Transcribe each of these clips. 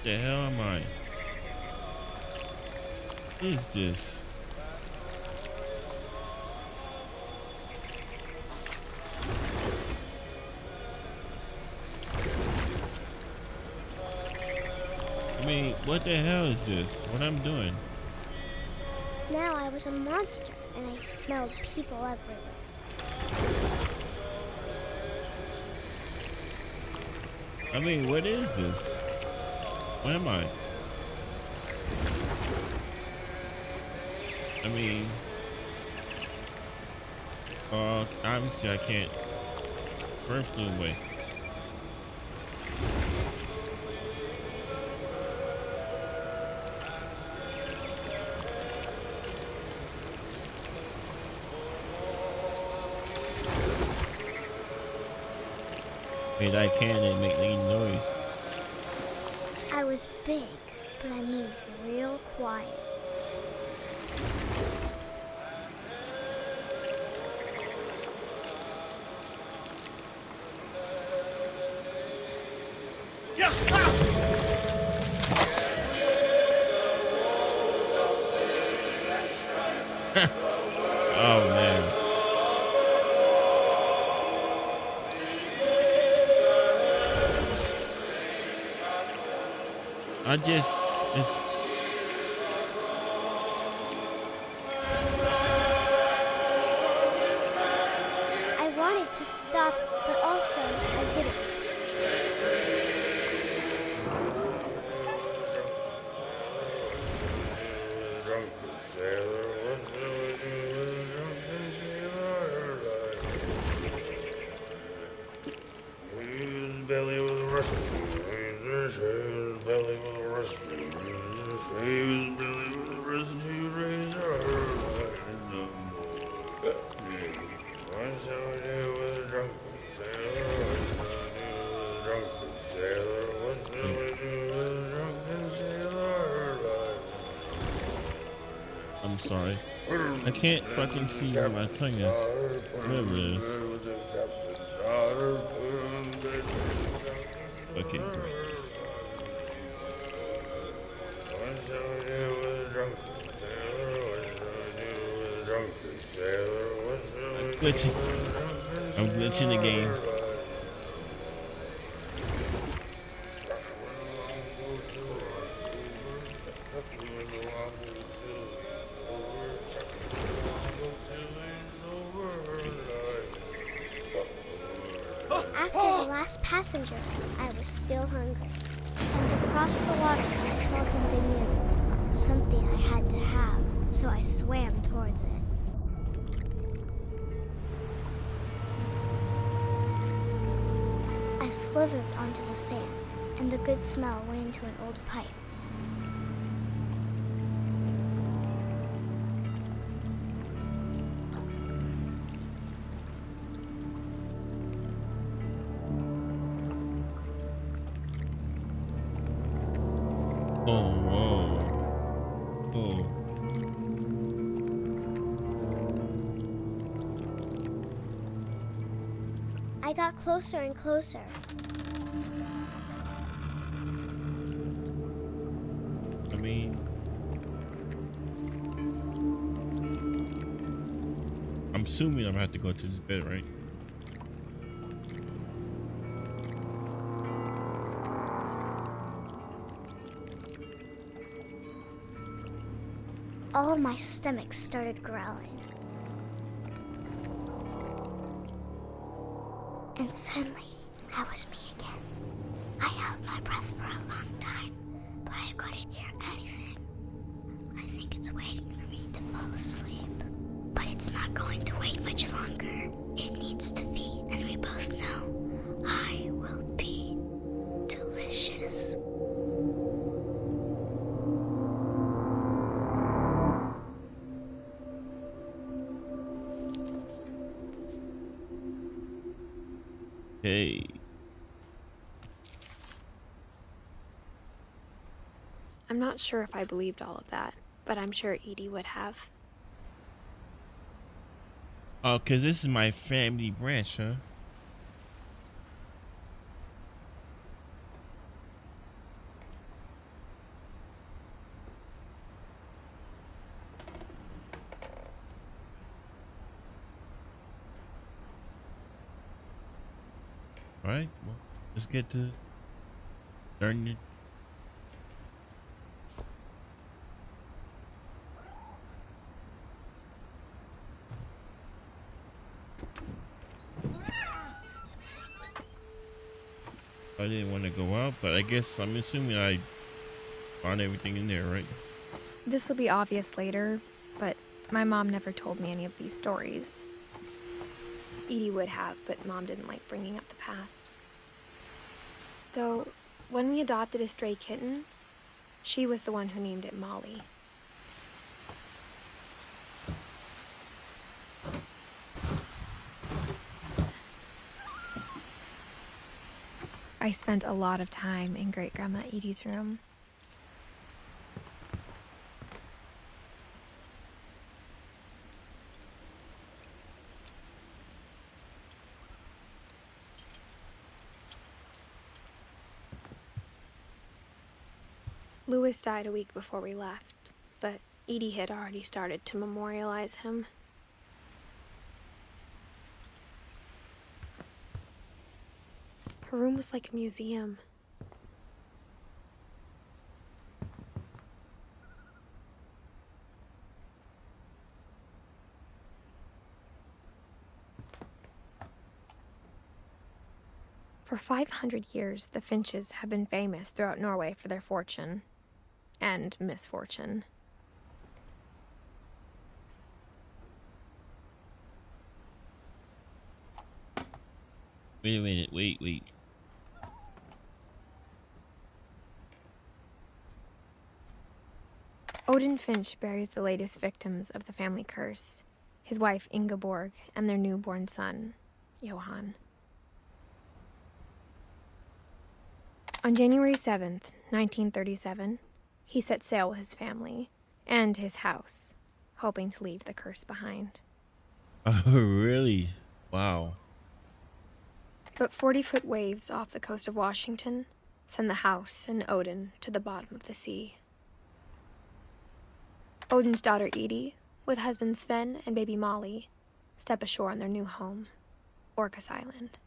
the hell am I? What is this? I mean, what the hell is this? What I'm doing? Now I was a monster, and I smelled people everywhere. I mean, what is this? What am I? I mean, obviously I can't. Bird flew away. Made that cannon make any noise. I was big, but I moved real quiet. Oh man. It's I wanted to stop, but also I didn't. Belly with a rusty razor, belly with a rusty razor, belly with a rusty razor. What's how I do with a drunken sailor? What's how I do with a drunken sailor? What's how I do with a drunken sailor? I'm sorry. I can't fucking see where my tongue is. Whatever it is. Okay, great. I'm glitching. I'm glitching the game. After the last passenger, I was still hungry. And across the water, I smelled something new. Something I had to have, so I swam towards it. I slithered onto the sand, and the good smell went into an old pipe. Oh, whoa. Oh. I got closer and closer. I mean, I'm assuming I'm gonna have to go to this bed, right? All my stomach started growling. And suddenly, I was me again. I held my breath for a long time, but I couldn't hear anything. I think it's waiting for me to fall asleep. But it's not going to wait much longer. It needs to feed, and we both know I will be delicious. Hey. I'm not sure if I believed all of that, but I'm sure Edie would have. Oh, cause this is my family branch, huh? Alright, well, let's get to learning. I didn't want to go out, but I guess I'm assuming I found everything in there, right? This will be obvious later, but my mom never told me any of these stories. Edie would have, but Mom didn't like bringing up the past. Though, when we adopted a stray kitten, she was the one who named it Molly. I spent a lot of time in Great-Grandma Edie's room. Louis died a week before we left, but Edie had already started to memorialize him. Her room was like a museum. For 500 years, the Finches have been famous throughout Norway for their fortune and misfortune. Wait a minute, wait. Odin Finch buries the latest victims of the family curse, his wife Ingeborg and their newborn son, Johan. On January 7th, 1937, he set sail with his family and his house, hoping to leave the curse behind. Oh, really? Wow. But 40-foot waves off the coast of Washington send the house and Odin to the bottom of the sea. Odin's daughter Edie, with husband Sven and baby Molly, step ashore on their new home, Orcas Island.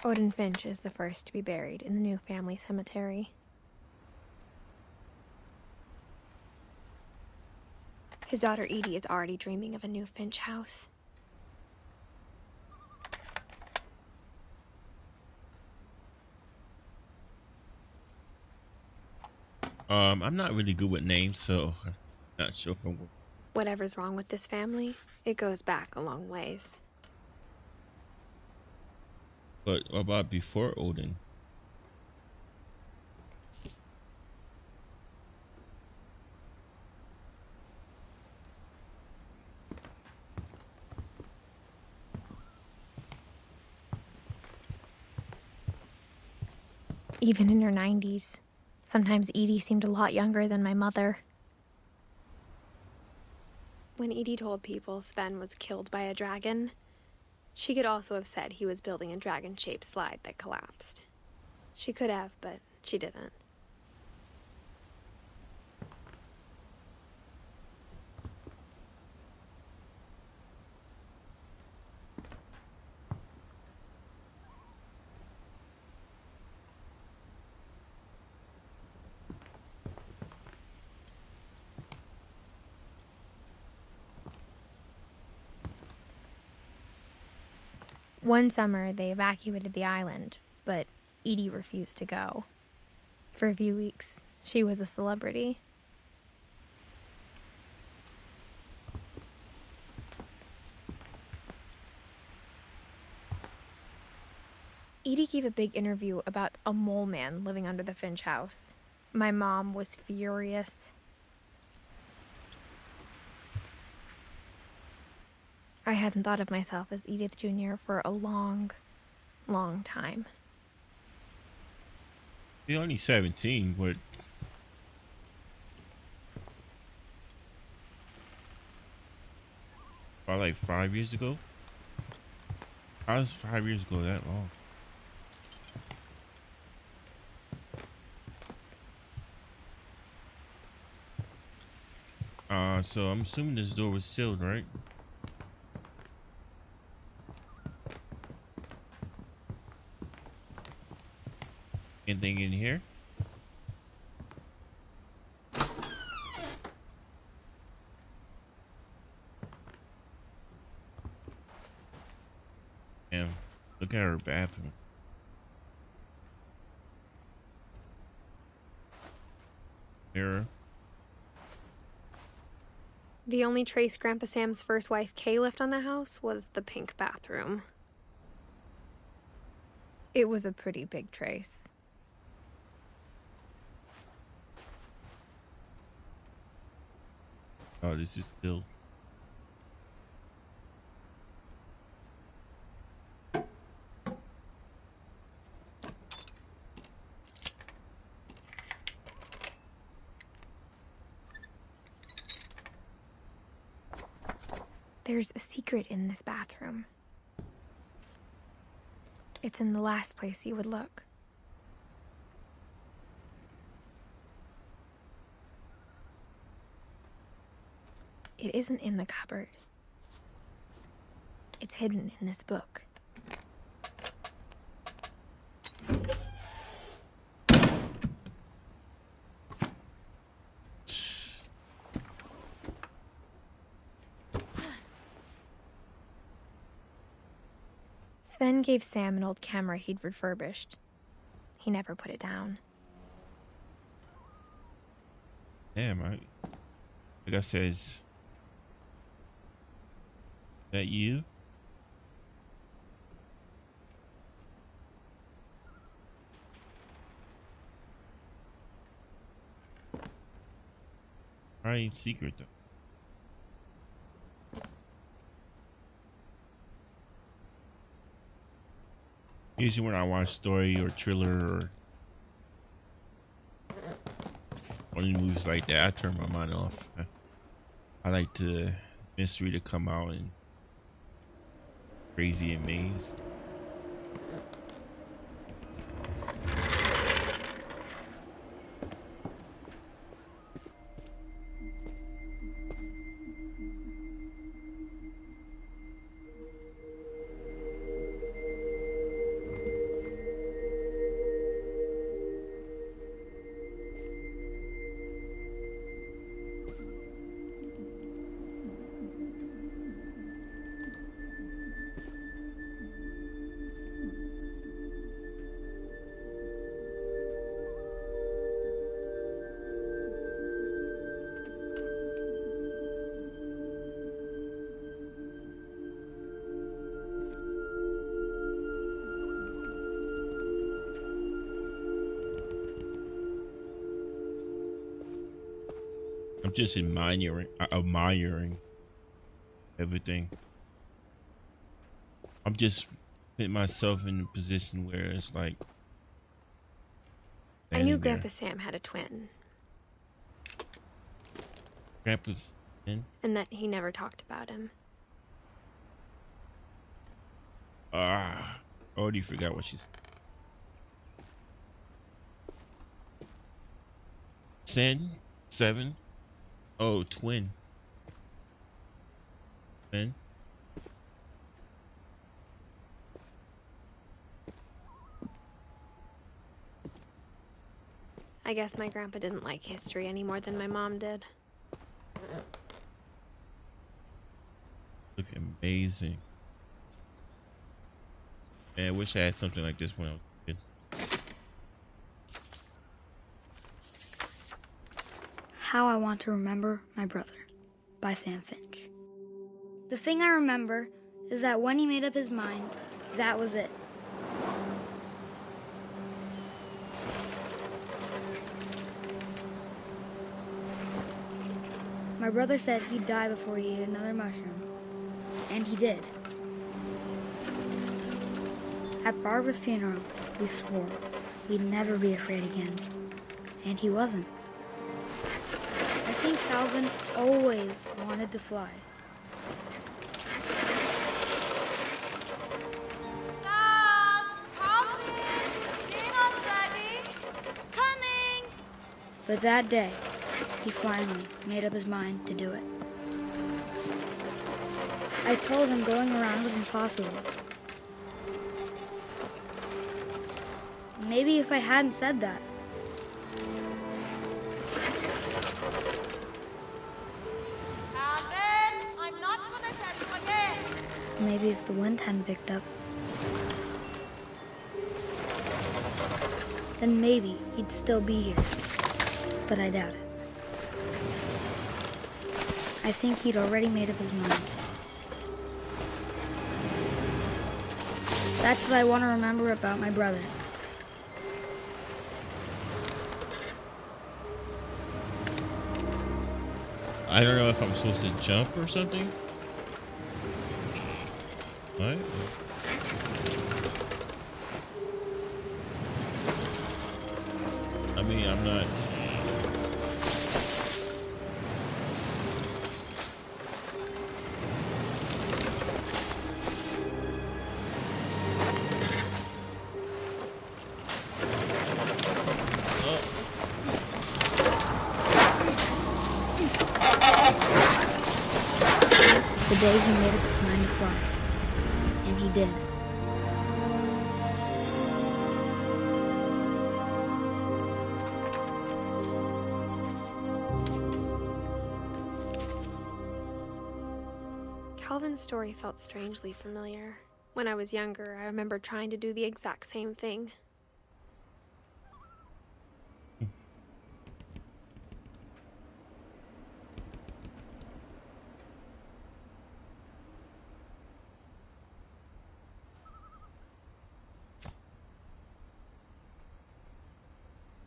Odin Finch is the first to be buried in the new family cemetery. His daughter Edie is already dreaming of a new Finch house. I'm not really good with names, so I'm not sure if I'm. Whatever's wrong with this family, it goes back a long ways. But what about before Odin? Even in her 90s, sometimes Edie seemed a lot younger than my mother. When Edie told people Sven was killed by a dragon, she could also have said he was building a dragon-shaped slide that collapsed. She could have, but she didn't. One summer, they evacuated the island, but Edie refused to go. For a few weeks, she was a celebrity. Edie gave a big interview about a mole man living under the Finch house. My mom was furious. I hadn't thought of myself as Edith Jr. for a long, long time. You're only 17, but about like 5 years ago? How was 5 years ago that long? So I'm assuming this door was sealed, right? Anything in here? Damn, look at her bathroom. Mirror. The only trace Grandpa Sam's first wife, Kay, left on the house was the pink bathroom. It was a pretty big trace. Oh, this is still. There's a secret in this bathroom. It's in the last place you would look. It isn't in the cupboard. It's hidden in this book. Sven gave Sam an old camera he'd refurbished. He never put it down. Damn, like I said, is that you? Probably ain't secret though. Usually when I watch story or thriller or any movies like that, I turn my mind off. I like the mystery to come out and crazy and maze. I'm just admiring everything. I'm just putting myself in a position where it's like. I knew Grandpa Sam had a twin. Grandpa's in? And that he never talked about him. I already forgot what she's. Seven. Oh, twin. Twin. I guess my grandpa didn't like history any more than my mom did. Look amazing. Man, I wish I had something like this when I was a kid. How I Want to Remember My Brother by Sam Finch. The thing I remember is that when he made up his mind, that was it. My brother said he'd die before he ate another mushroom, and he did. At Barbara's funeral, we swore we'd never be afraid again, and he wasn't. I think Calvin always wanted to fly. Stop! Coming! Being unsteady! Coming! But that day, he finally made up his mind to do it. I told him going around was impossible. Maybe if I hadn't said that. Calvin, I'm not gonna tell you again. Maybe if the wind hadn't picked up, then maybe he'd still be here. But I doubt it. I think he'd already made up his mind. That's what I want to remember about my brother. I don't know if I'm supposed to jump or something. What? I mean, I'm not. The day he made up his mind to fly. And he did. Calvin's story felt strangely familiar. When I was younger, I remember trying to do the exact same thing.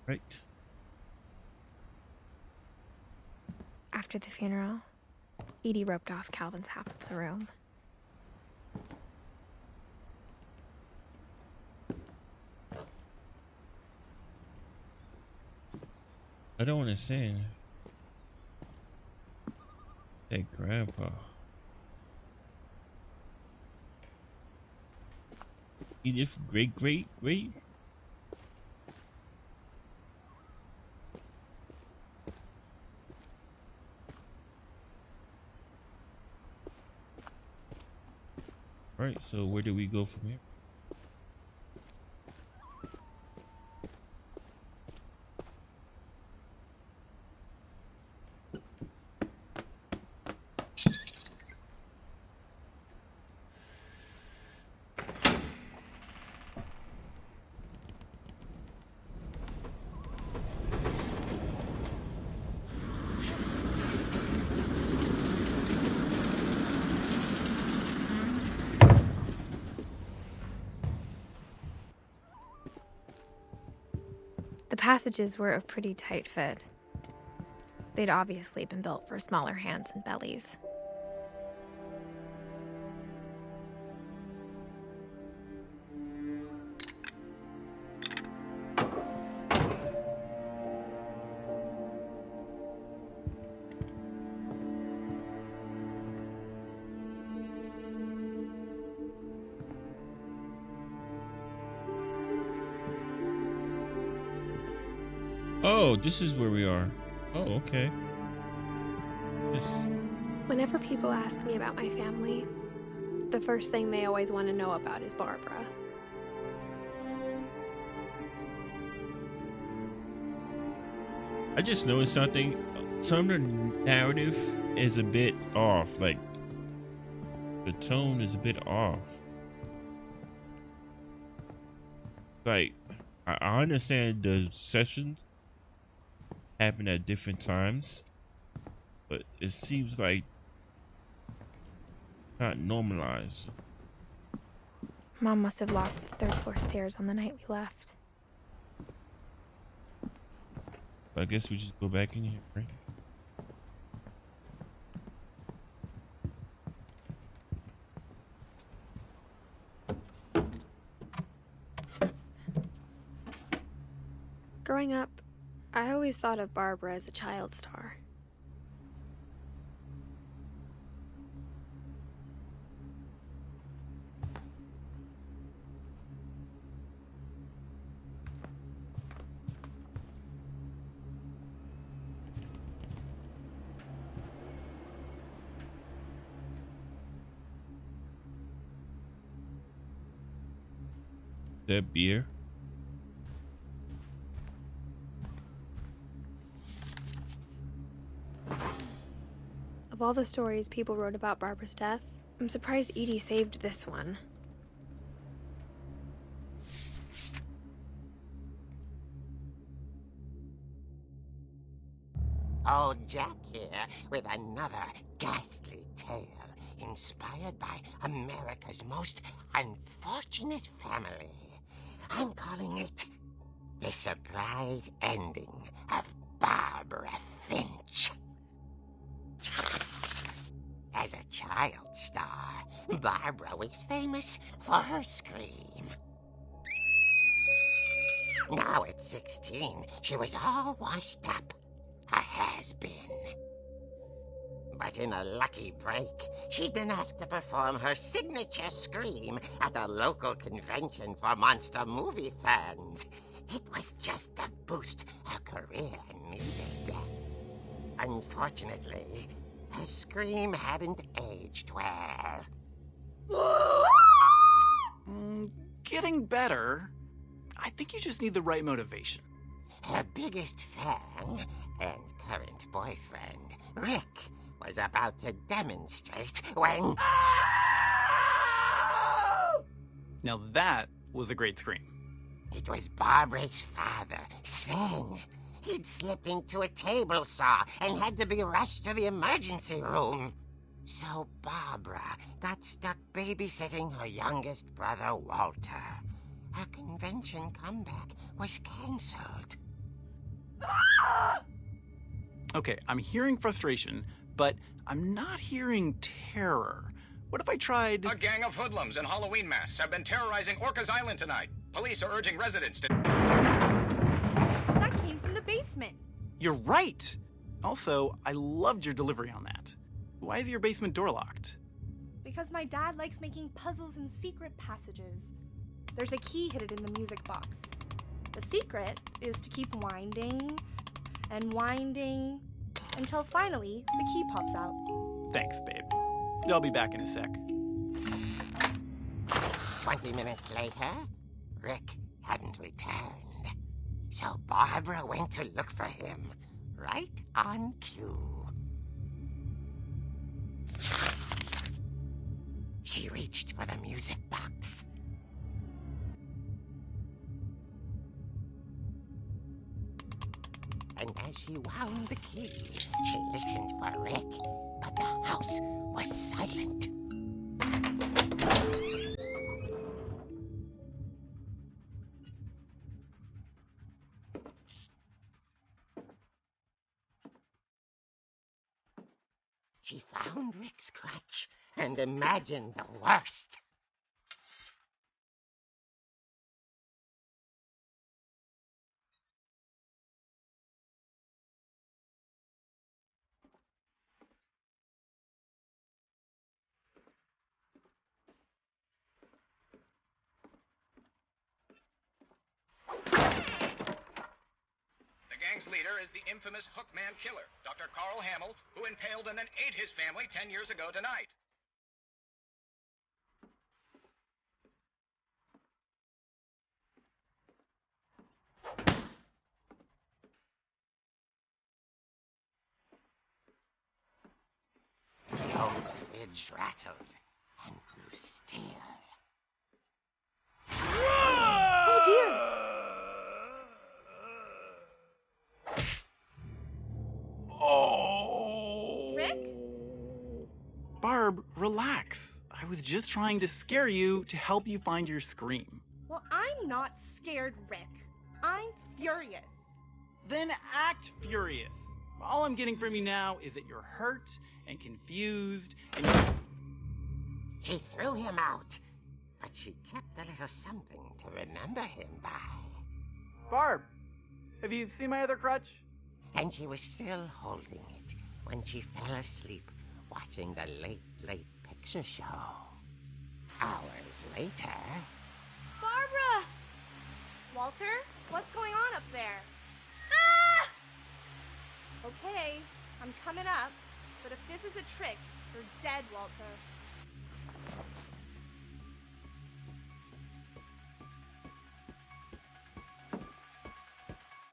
Right. After the funeral, Edie roped off Calvin's half of the room. I don't want to sing. Hey, Grandpa. Edith, great. Alright, so where do we go from here? The passages were a pretty tight fit. They'd obviously been built for smaller hands and bellies. Oh, this is where we are. Oh, okay. Yes. Whenever people ask me about my family, the first thing they always want to know about is Barbara. I just noticed something. Some of the narrative is a bit off. Like, the tone is a bit off. Like, I understand the sessions happen at different times, but it seems like not normalized. Mom must have locked the third floor stairs on the night we left. I guess we just go back in here, right? Growing up, I always thought of Barbara as a child star. that beer. Of all the stories people wrote about Barbara's death, I'm surprised Edie saved this one. Old Jack here with another ghastly tale inspired by America's most unfortunate family. I'm calling it The Surprise Ending of Barbara Finch. As a child star, Barbara was famous for her scream. Now at 16, she was all washed up. A has-been. But in a lucky break, she'd been asked to perform her signature scream at a local convention for monster movie fans. It was just the boost her career needed. Unfortunately, her scream hadn't aged well. Getting better. I think you just need the right motivation. Her biggest fan and current boyfriend, Rick, was about to demonstrate when... Now that was a great scream. It was Barbara's father, Sven. He'd slipped into a table saw and had to be rushed to the emergency room. So Barbara got stuck babysitting her youngest brother, Walter. Her convention comeback was cancelled. Okay, I'm hearing frustration, but I'm not hearing terror. What if I tried... A gang of hoodlums in Halloween masks have been terrorizing Orcas Island tonight. Police are urging residents to... That came from the basement. You're right! Also, I loved your delivery on that. Why is your basement door locked? Because my dad likes making puzzles and secret passages. There's a key hidden in the music box. The secret is to keep winding and winding until finally the key pops out. Thanks, babe. I'll be back in a sec. 20 minutes later, Rick hadn't returned. So Barbara went to look for him, right on cue. She reached for the music box. And as she wound the key, she listened for Rick, but the house was silent. She found Rick's crutch and imagined the worst. The gang's leader is the infamous Hookman killer, Dr. Carl Hamill, who impaled and then ate his family 10 years ago tonight. The old fridge rattled and grew still. Oh dear! Oh! Rick? Barb, relax. I was just trying to scare you to help you find your scream. Well, I'm not scared, Rick. I'm furious. Then act furious. All I'm getting from you now is that you're hurt and confused and She threw him out, but she kept a little something to remember him by. Barb, have you seen my other crutch? And she was still holding it when she fell asleep watching the late picture show. Hours later... Barbara! Walter, what's going on up there? Ah! Okay, I'm coming up, but if this is a trick, you're dead, Walter.